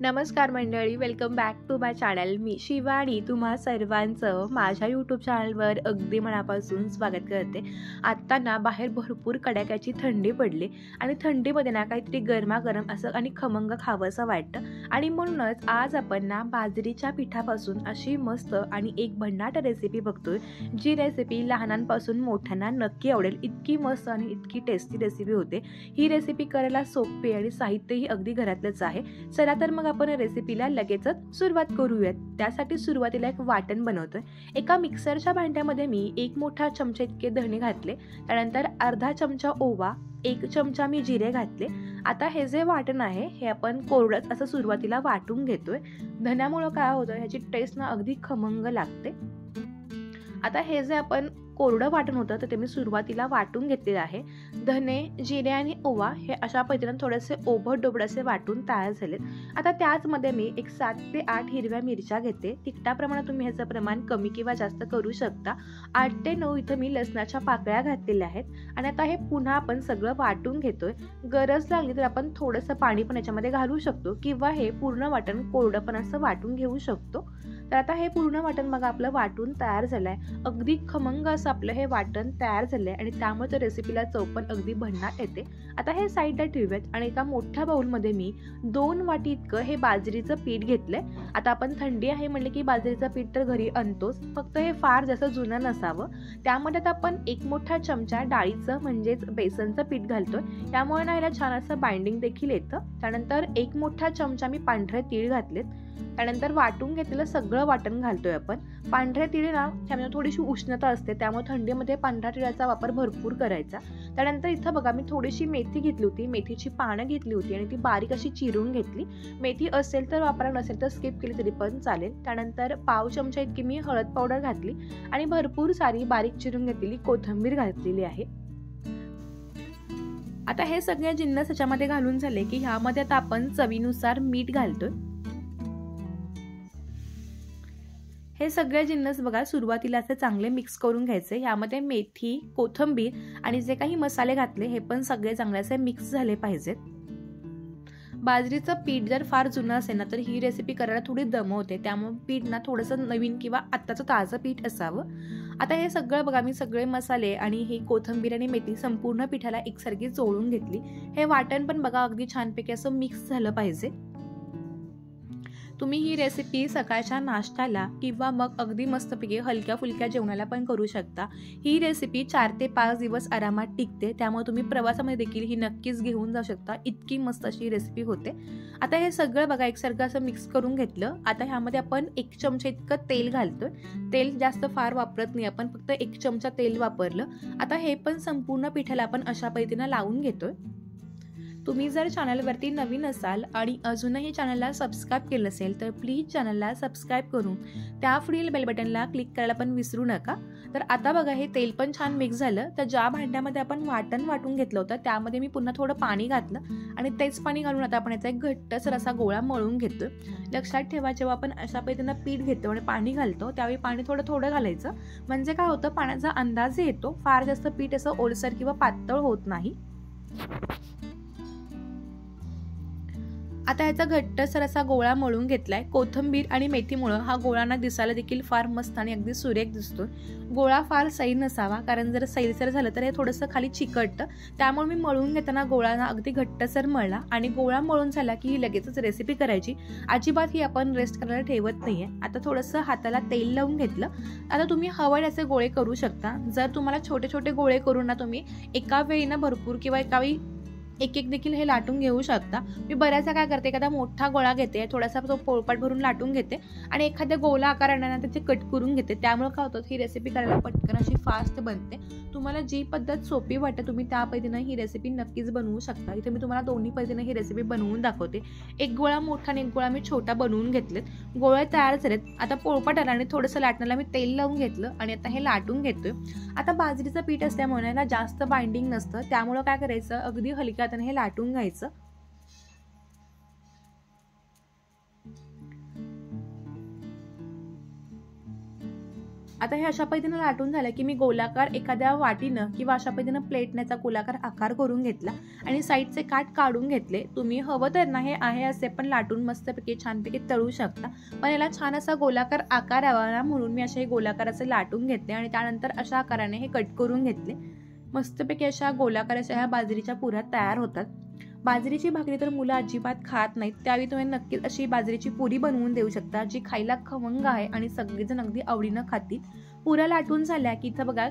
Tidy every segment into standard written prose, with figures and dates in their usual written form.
नमस्कार मंडळी, welcome back to my channel. मी शिवानी तुम्हा सर्वांचं माझ्या यूट्यूब चॅनलवर अगदी मनापासून स्वागत करते. आत्ता ना बाहेर भरपूर कडाक्याची थंडी पडली आणि थंडीमध्ये ना काहीतरी गरमागरम असं आणि खमंग खावंसं वाटतं आणि म्हणूनच आज आपण ना बाजरीच्या पिठापासून अशी मस्त आणि एक भन्नाट रेसिपी बघतोय, जी रेसिपी लहानांपासून मोठ्यांना नक्की आवडेल. इतकी मस्त आणि इतकी टेस्टी रेसिपी होते. ही रेसिपी करायला सोपी आणि साहित्यही अगदी घरातलंच आहे. चला तर मग आपण रेसिपीला लगेचच सुरुवात करूयात. त्यासाठी सुरुवातीला एक वाटण बनवतोय. एका मिक्सरच्या भांड्यामध्ये मी 1 मोठा चमचा इतके धणे घातले, त्यानंतर अर्धा चमचा ओवा, 1 चमचा मी जिरे घातले. आता हे जे वाटण आहे हे आपण कोरडच असं सुरुवातीला वाटून घेतोय. धण्यामुळे काय होतं, ह्याची टेस्ट ना अगदी खमंग लागते. आता हे जे आपण कोरडं वाटण होतं तर ते मी सुरुवातीला वाटून घेतलेलं आहे. धने, जिरे आणि ओवा हे अशा पद्धतीने थोडेसे ओबड-दोबड असे वाटून तयार झालेत. आता त्याचमध्ये मी एक 7 ते 8 हिरव्या मिरच्या घेते. तिखटाप्रमाणे तुम्ही ह्याचं प्रमाण कमी किंवा जास्त करू शकता. 8 ते 9 इथं मी लसणाच्या पाकळ्या घातलेल्या आहेत आणि आता हे पुन्हा आपण सगळं वाटून घेतोय. गरज लागली तर आपण थोडंसं पाणी पण याच्यामध्ये घालू शकतो किंवा हे पूर्ण वाटण कोरडं पण असं वाटून घेऊ शकतो. तर आता हे पूर्ण वाटण बघा आपलं वाटून तयार झालंय. अगदी खमंग असं आपलं हे वाटण तयार झालंय आणि त्यामुळे तर रेसिपीला चव पण अगदी भन्नाट येते. आता हे साईडला ठेवूयात आणि एका मोठ्या बाउलमध्ये मी 2 वाटी इतकं हे बाजरीचं पीठ घेतलंय. आता आपण थंडी आहे म्हणले की बाजरीचं पीठ तर घरी आणतोच, फक्त हे फार जास्त जुनं नसावं. त्यामध्ये आता आपण 1 मोठा चमचा डाळीचं म्हणजेच बेसनचं पीठ घालतोय. त्यामुळे ना याला छान असं बाइंडिंग देखील येतं. त्यानंतर 1 मोठा चमचा मी पांढरे तीळ घातलेत. त्यानंतर वाटून घेतलेलं सगळं वाटण घालतोय आपण. पांढऱ्या तिळे ना त्यामध्ये थोडीशी उष्णता असते, त्यामुळे थंडीमध्ये पांढऱ्या तिळाचा वापर भरपूर करायचा. त्यानंतर इथं बघा मी थोडीशी मेथी घेतली होती, मेथीची पानं घेतली होती आणि ती बारीक अशी चिरून घेतली. मेथी असेल तर वापरा, नसेल तर स्किप केली तरी पण चालेल. त्यानंतर पाव चमचा इतकी मी हळद पावडर घातली आणि भरपूर सारी बारीक चिरून घेतलेली कोथिंबीर घातलेली आहे. आता हे सगळे जिन्नस याच्यामध्ये घालून झाले की ह्यामध्ये आता आपण चवीनुसार मीठ घालतोय. हे सगळे जिन्नस बघा सुरुवातीला असे चांगले मिक्स करून घ्यायचे. यामध्ये मेथी, कोथिंबीर आणि जे काही मसाले घातले हे पण सगळे चांगले असे मिक्स झाले पाहिजेत. बाजरीचं पीठ जर फार जुनं असेल ना तर ही रेसिपी करायला थोडी दमवते, त्यामुळे पीठ ना थोडंसं नवीन किंवा आत्ताचं ताजं पीठ असावं. आता हे सगळं बघा मी सगळे मसाले आणि ही कोथिंबीर आणि मेथी संपूर्ण पिठाला एकसारखी चोळून घेतली. हे वाटण पण बघा अगदी छानपैकी असं मिक्स झालं पाहिजे. तुम्ही ही रेसिपी सकाळच्या नाश्त्याला किंवा मग अगदी मस्तपैकी हलक्या फुलक्या जेवणाला पण करू शकता. ही रेसिपी 4 ते 5 दिवस आरामात टिकते, त्यामुळे तुम्ही प्रवासामध्ये देखील ही नक्कीच घेऊन जाऊ शकता. इतकी मस्त अशी रेसिपी होते. आता हे सगळं बघा एकसारखं असं मिक्स करून घेतलं. आता ह्यामध्ये आपण 1 चमचा इतकं तेल घालतोय. तेल जास्त फार वापरत नाही आपण, फक्त 1 चमचा तेल वापरलं. आता हे पण संपूर्ण पिठाला आपण अशा पद्धतीनं लावून घेतोय. तुम्ही जर चॅनलवरती नवीन असाल आणि अजूनही चॅनलला सबस्क्राईब केलं असेल तर प्लीज चॅनलला सबस्क्राईब करून त्या पुढील बेल बटनला क्लिक करायला पण विसरू नका. तर आता बघा हे तेल पण छान मिक्स झालं. तर ज्या भांड्यामध्ये आपण वाटण वाटून घेतलं होतं त्यामध्ये मी पुन्हा थोडं पाणी घातलं आणि तेच पाणी घालून आता आपण याचा एक घट्टसर असा गोळा मळून घेतोय. लक्षात ठेवा, जेव्हा आपण अशा पद्धतीनं पीठ घेतो आणि पाणी घालतो त्यावेळी पाणी थोडं थोडं घालायचं, म्हणजे काय होतं पाण्याचा अंदाज येतो. फार जास्त पीठ असं ओलसर किंवा पातळ होत नाही. आता याचा घट्टसर असा गोळा मळून घेतलाय. कोथिंबीर आणि मेथीमुळे हा गोळांना दिसायला देखील फार मस्त आणि अगदी सुरेख दिसतो. गोळा फार सैल नसावा, कारण जर सैलसर झालं तर हे थोडंसं खाली चिकटतं. त्यामुळे मी मळून घेताना गोळांना अगदी घट्टसर मळला आणि गोळा मळून झाला की ही लगेचच रेसिपी करायची. अजिबात ही आपण रेस्ट करायला ठेवत नाहीये. आता थोडंसं हाताला तेल लावून घेतलं. आता तुम्ही हवं असे गोळे करू शकता. जर तुम्हाला छोटे छोटे गोळे करून ना तुम्ही एका वेळीनं भरपूर किंवा एका वेळी एक एक देखील हे लाटून घेऊ शकता. मी बऱ्याचदा काय करते, एखादा मोठा गोळा घेते, थोडासा तो पोळपाट भरून लाटून घेते आणि एखाद्या गोला आकाराने त्याचे कट करून घेते. त्यामुळे काय होतं, ही रेसिपी करायला पटकन अशी फास्ट बनते. तुम्हाला जी पद्धत सोपी वाटते तुम्ही त्या पद्धतीनं ही रेसिपी नक्कीच बनवू शकता. इथे मी तुम्हाला दोन्ही पद्धतीनं ही रेसिपी बनवून दाखवते. एक गोळा मोठा आणि एक गोळा मी छोटा बनवून घेतलेत. गोळे तयार झालेत. आता पोळपाटाला आणि थोडंसं लाटण्याला मी तेल लावून घेतलं आणि आता हे लाटून घेतोय. आता बाजरीचं पीठ असल्यामुळे ना जास्त बाइंडिंग नसतं, त्यामुळे काय करायचं, अगदी हलक्या हाताने हे लाटून घ्यायचं. आता हे अशा पद्धतीनं लाटून झालं की मी गोलाकार एखाद्या वाटीनं किंवा अशा पद्धतीनं प्लेटनेचा गोलाकार आकार करून घेतला आणि साईडचे काठ काढून घेतले. तुम्ही हवं तर ना हे आहे असे पण लाटून मस्तपैकी छानपैकी तळू शकता, पण याला छान असा गोलाकार आकार यावा ना म्हणून मी असे गोलाकार असे लाटून घेतले आणि त्यानंतर अशा आकाराने हे कट करून घेतले. मस्तपैकी अशा गोलाकार अशा ह्या बाजरीच्या पुऱ्या तयार होतात. बाजरीची भाकरी तर मुलं अजिबात खात नाहीत, त्यावेळी तुम्ही नक्कीच अशी बाजरीची पुरी बनवून देऊ शकता जी खायला खमंग आहे आणि सगळेजण अगदी आवडीनं खातील. पुऱ्या लाटून झाल्या की इथं बघा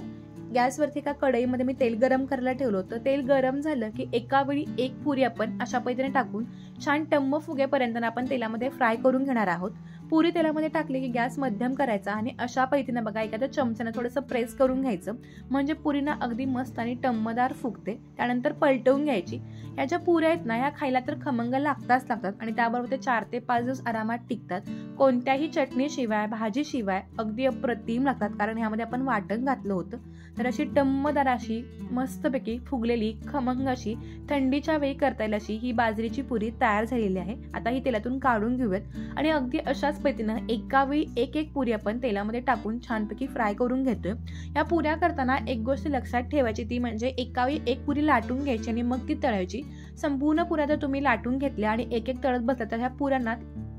गॅसवरती एका कढईमध्ये मी तेल गरम करायला ठेवलं होतं. तेल गरम झालं की एका वेळी एक पुरी आपण अशा पद्धतीने टाकून छान टम्म फुगेपर्यंत आपण तेलामध्ये फ्राय करून घेणार आहोत. पुरी तेलामध्ये टाकली की गॅस मध्यम करायचा आणि अशा पद्धतीने बघा एखाद्या चमच्याने थोडंसं प्रेस करून घ्यायचं म्हणजे पुरीना अगदी मस्त आणि टम्मदार फुगते. त्यानंतर पलटवून घ्यायची. या ज्या पुऱ्या आहेत ना ह्या खायला तर खमंग लागतात आणि त्याबरोबर ते 4 ते 5 दिवस आरामात टिकतात. कोणत्याही चटणीशिवाय भाजीशिवाय अगदी अप्रतिम लागतात, कारण ह्यामध्ये आपण वाटण घातलं होतं. तर अशी टम्मदार अशी मस्तपैकी फुगलेली खमंग अशी थंडीच्या वेळी करता येईल अशी ही बाजरीची पुरी तयार झालेली आहे. आता ही तेलातून काढून घेऊयात आणि अगदी अशाच पद्धतीनं एका वेळी एक एक पुरी आपण तेलामध्ये टाकून छानपैकी फ्राय करून घेतोय. या पुऱ्या करताना एक गोष्ट लक्षात ठेवायची ती म्हणजे एका वेळी एक पुरी लाटून घ्यायची आणि मग ती तळायची. संपूर्ण पुऱ्या जर तुम्ही लाटून घेतल्या आणि एक एक तळत बसला तर ह्या पुऱ्यांना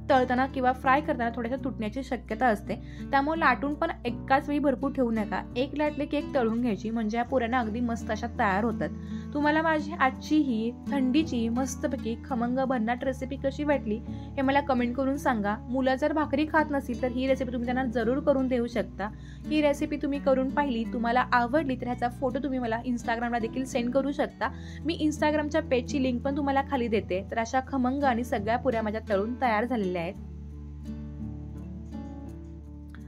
तळताना किंवा फ्राय करताना थोड्याशा तुटण्याची शक्यता असते. त्यामुळे लाटून पण एकाच वेळी भरपूर ठेवू नका. एक लाटले की एक तळून घ्यायची म्हणजे या पुऱ्यांना अगदी मस्त अशा तयार होतात. तुम्हाला माझी आजची ही थंडीची मस्तपैकी खमंग भन्नाट रेसिपी कशी वाटली हे मला कमेंट करून सांगा. मुलं जर भाकरी खात नसेल तर ही रेसिपी तुम्ही त्यांना जरूर करून देऊ शकता. ही रेसिपी तुम्ही करून पाहिली, तुम्हाला आवडली तर ह्याचा फोटो तुम्ही मला इंस्टाग्रामला देखील सेंड करू शकता. मी इंस्टाग्रामच्या पेजची लिंक पण तुम्हाला खाली देते. तर अशा खमंग आणि सगळ्या पुऱ्या माझ्या तळून तयार झालेल्या आहेत.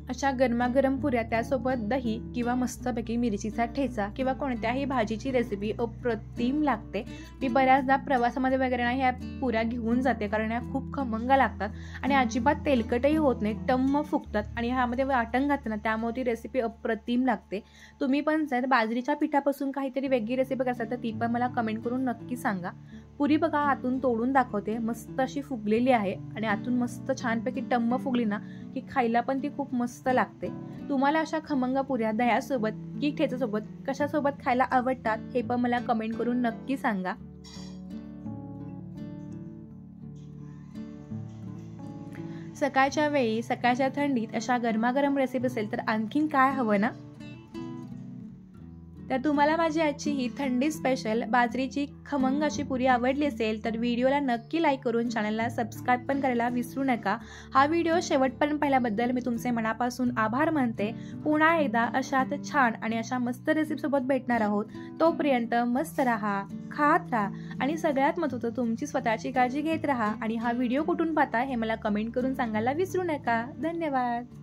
अशा गरमागरम पुऱ्या त्यासोबत दही किंवा मस्तपैकी मिरचीचा ठेचा किंवा कोणत्याही भाजीची रेसिपी अप्रतिम लागते. मी बऱ्याचदा प्रवासामध्ये वगैरे ना ह्या पुऱ्या घेऊन जाते, कारण ह्या खूप खमंग लागतात आणि अजिबात तेलकटही होत नाही, टम्म फुगतात आणि ह्यामध्ये वाटण घातलं ना त्यामुळे ती रेसिपी अप्रतिम लागते. तुम्ही पण जर बाजरीच्या पिठापासून काहीतरी वेगळी रेसिपी करता तर ती पण मला कमेंट करून नक्की सांगा. पुरी बघा आतून तोडून दाखवते, मस्त अशी फुगलेली आहे आणि आतून मस्त छानपैकी टम्म फुगली ना की खायला पण ती खूप मस्त लागते. तुम्हाला अशा खमंग पुऱ्या दह्यासोबत की ठेच्यासोबत कशासोबत खायला आवडतात हे पण मला कमेंट करून नक्की सांगा. सकाळच्या वेळी सकाळच्या थंडीत अशा गरमागरम रेसिपी असेल तर आणखीन काय हवं ना. तर तुम्हाला माझी आजची ही थंडी स्पेशल बाजरीची खमंग अशी पुरी आवडली असेल तर व्हिडिओला नक्की लाईक करून चॅनलला सबस्क्राईब पण करायला विसरू नका. हा व्हिडिओ शेवटपर्यंत पाहिल्याबद्दल मी तुमचे मनापासून आभार मानते. पुन्हा एकदा अशाच छान आणि अशा मस्त रेसिपीसोबत भेटणार आहोत. तोपर्यंत मस्त राहा, खात राहा आणि सगळ्यात महत्त्वाचं तुमची स्वतःची काळजी घेत राहा. आणि हा व्हिडिओ कुठून पाहता हे मला कमेंट करून सांगायला विसरू नका. धन्यवाद.